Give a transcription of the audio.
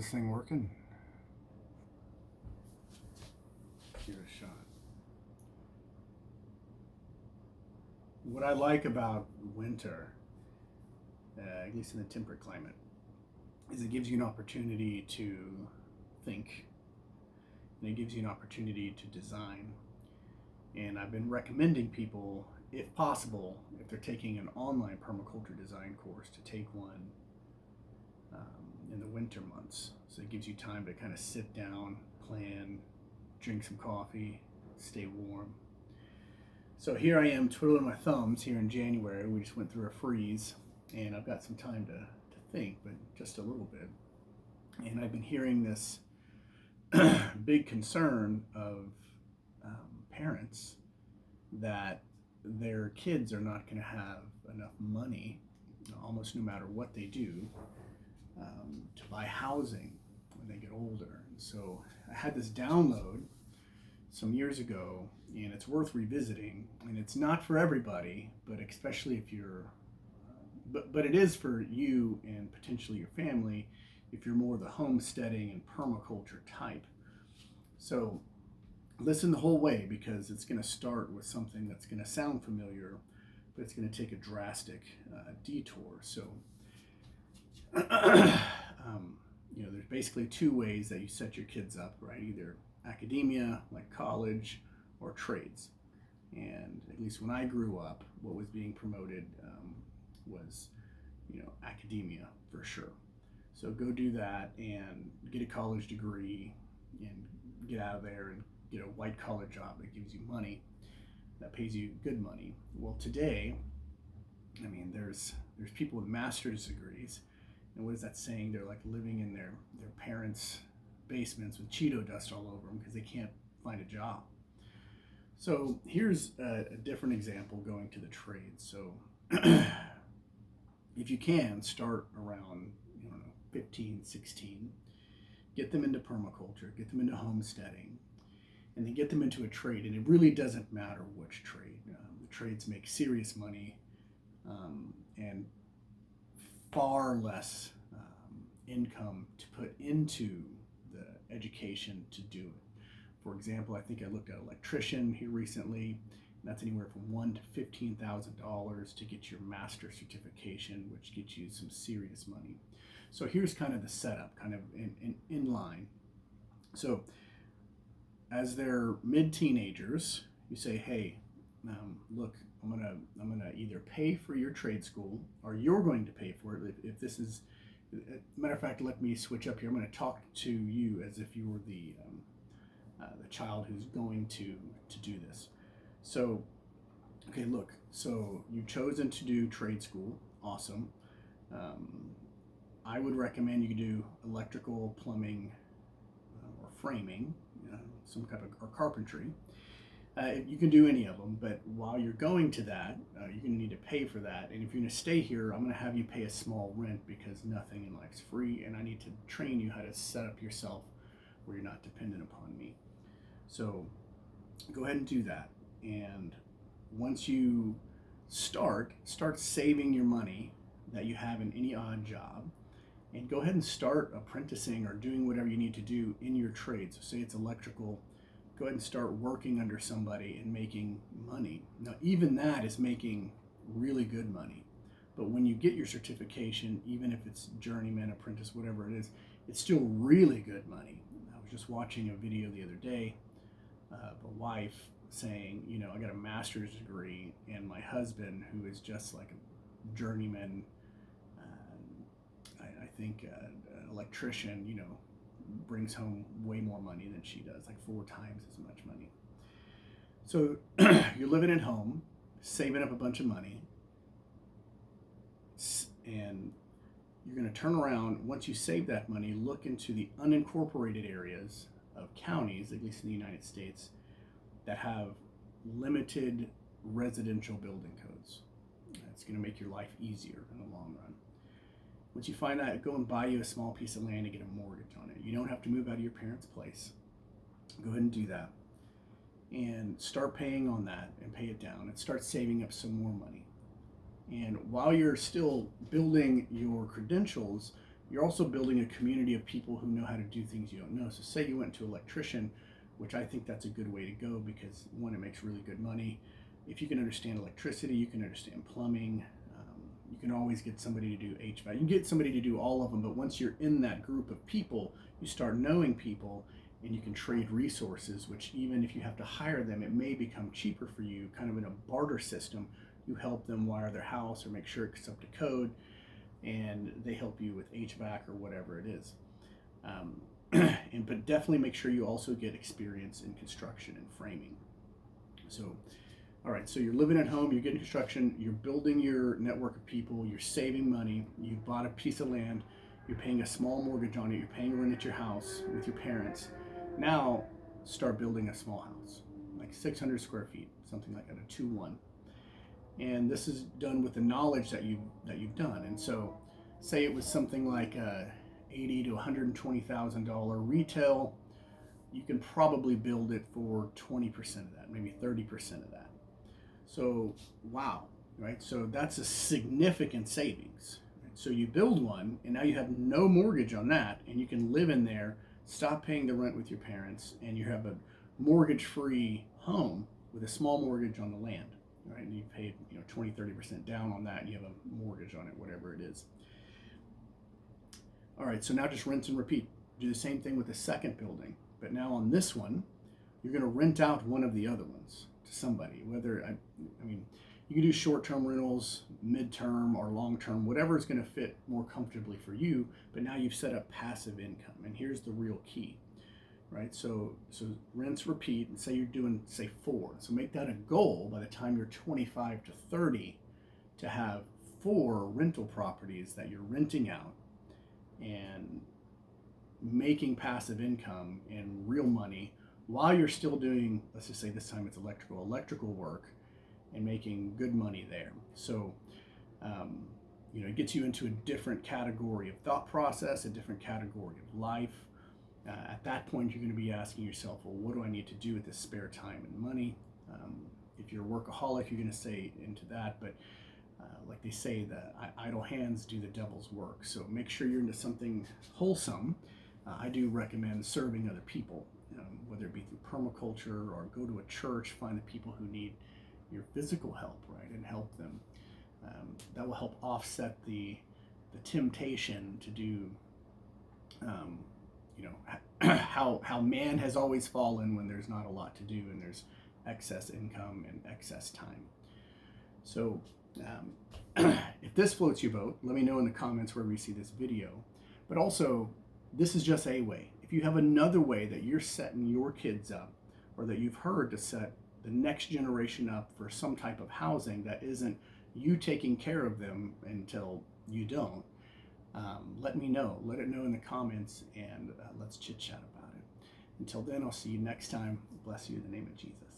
this thing working? Give it a shot. What I like about winter, at least in the temperate climate, is it gives you an opportunity to think, and it gives you an opportunity to design. And I've been recommending people, if possible, if they're taking an online permaculture design course, to take one in the winter months. So it gives you time to kind of sit down, plan, drink some coffee, stay warm. So here I am twiddling my thumbs here in January. We just went through a freeze, and I've got some time to think, but just a little bit. And I've been hearing this big concern of parents that their kids are not going to have enough money, almost no matter what they do, to buy housing when they get older. And so I had this download some years ago, and it's worth revisiting. And it's not for everybody, but especially if you're, but it is for you and potentially your family if you're more the homesteading and permaculture type. So listen the whole way, because it's going to start with something that's going to sound familiar, but it's going to take a drastic detour. So, there's basically two ways that you set your kids up, right? Either academia, like college, or trades. And at least when I grew up, what was being promoted was, academia for sure. So go do that and get a college degree and get out of there and get a white collar job that gives you money, that pays you good money. Well, today, there's people with master's degrees, and what is that saying? They're like living in their parents' basements with Cheeto dust all over them because they can't find a job. So here's a different example going to the trades. So if you can, start around 15, 16, get them into permaculture, get them into homesteading, and then get them into a trade. And it really doesn't matter which trade. The trades make serious money and far less income to put into the education to do it. For example, I think I looked at an electrician here recently. That's anywhere from $1,000 to $15,000 to get your master certification, which gets you some serious money. So here's kind of the setup, kind of in line. So as they're mid-teenagers, you say, hey, look, I'm gonna either pay for your trade school, or you're going to pay for it. If this is, matter of fact, let me switch up here. I'm going to talk to you as if you were the child who's going to do this. So, okay, look. So you've chosen to do trade school. Awesome. I would recommend you do electrical, plumbing, or framing, some type of or carpentry. You can do any of them, but while you're going to that, you're going to need to pay for that. And if you're going to stay here, I'm going to have you pay a small rent because nothing in life's free, and I need to train you how to set up yourself where you're not dependent upon me. So go ahead and do that. And once you start saving your money that you have in any odd job, and go ahead and start apprenticing or doing whatever you need to do in your trade. So say it's electrical, go ahead and start working under somebody and making money. Now, even that is making really good money. But when you get your certification, even if it's journeyman, apprentice, whatever it is, it's still really good money. I was just watching a video the other day of a wife saying, I got a master's degree, and my husband, who is just like a journeyman, I think an electrician, brings home way more money than she does, like 4 times as much money. So you're living at home, saving up a bunch of money, and you're going to turn around, once you save that money, look into the unincorporated areas of counties, at least in the United States, that have limited residential building codes. It's going to make your life easier in the long run. Once you find that, go and buy you a small piece of land and get a mortgage on it. You don't have to move out of your parents' place. Go ahead and do that. And start paying on that and pay it down and start saving up some more money. And while you're still building your credentials, you're also building a community of people who know how to do things you don't know. So say you went to an electrician, which I think that's a good way to go because one, it makes really good money. If you can understand electricity, you can understand plumbing. You can always get somebody to do HVAC. You can get somebody to do all of them, but once you're in that group of people, you start knowing people and you can trade resources, which even if you have to hire them, it may become cheaper for you, kind of in a barter system. You help them wire their house or make sure it's up to code, and they help you with HVAC or whatever it is. But definitely make sure you also get experience in construction and framing. So, all right, so you're living at home, you're getting construction, you're building your network of people, you're saving money, you've bought a piece of land, you're paying a small mortgage on it, you're paying rent at your house with your parents. Now start building a small house, like 600 square feet, something like that, a 2-1. And this is done with the knowledge that you've done. And so say it was something like $80,000 to $120,000 retail, you can probably build it for 20% of that, maybe 30% of that. So, wow, right? So that's a significant savings. Right? So you build one, and now you have no mortgage on that, and you can live in there, stop paying the rent with your parents, and you have a mortgage-free home with a small mortgage on the land, right? And you paid 20, 30% down on that, and you have a mortgage on it, whatever it is. All right, so now just rinse and repeat. Do the same thing with the second building, but now on this one, you're going to rent out one of the other ones to somebody. Whether I mean, you can do short-term rentals, mid-term, or long-term, whatever is going to fit more comfortably for you. But now you've set up passive income, and here's the real key, right? So rinse, repeat, and say you're doing 4. So make that a goal by the time you're 25 to 30 to have 4 rental properties that you're renting out and making passive income and real money while you're still doing, let's just say this time it's electrical work, and making good money there. So, it gets you into a different category of thought process, a different category of life. At that point, you're going to be asking yourself, well, what do I need to do with this spare time and money? If you're a workaholic, you're going to say into that, but like they say, the idle hands do the devil's work. So make sure you're into something wholesome. I do recommend serving other people, whether it be through permaculture or go to a church, find the people who need your physical help, right, and help them. That will help offset the temptation to do, how man has always fallen when there's not a lot to do and there's excess income and excess time. So if this floats your boat, let me know in the comments wherever you see this video. But also, this is just a way. If you have another way that you're setting your kids up, or that you've heard to set the next generation up for some type of housing that isn't you taking care of them until you don't, let me know. Let it know in the comments, and let's chit chat about it. Until then, I'll see you next time. Bless you in the name of Jesus.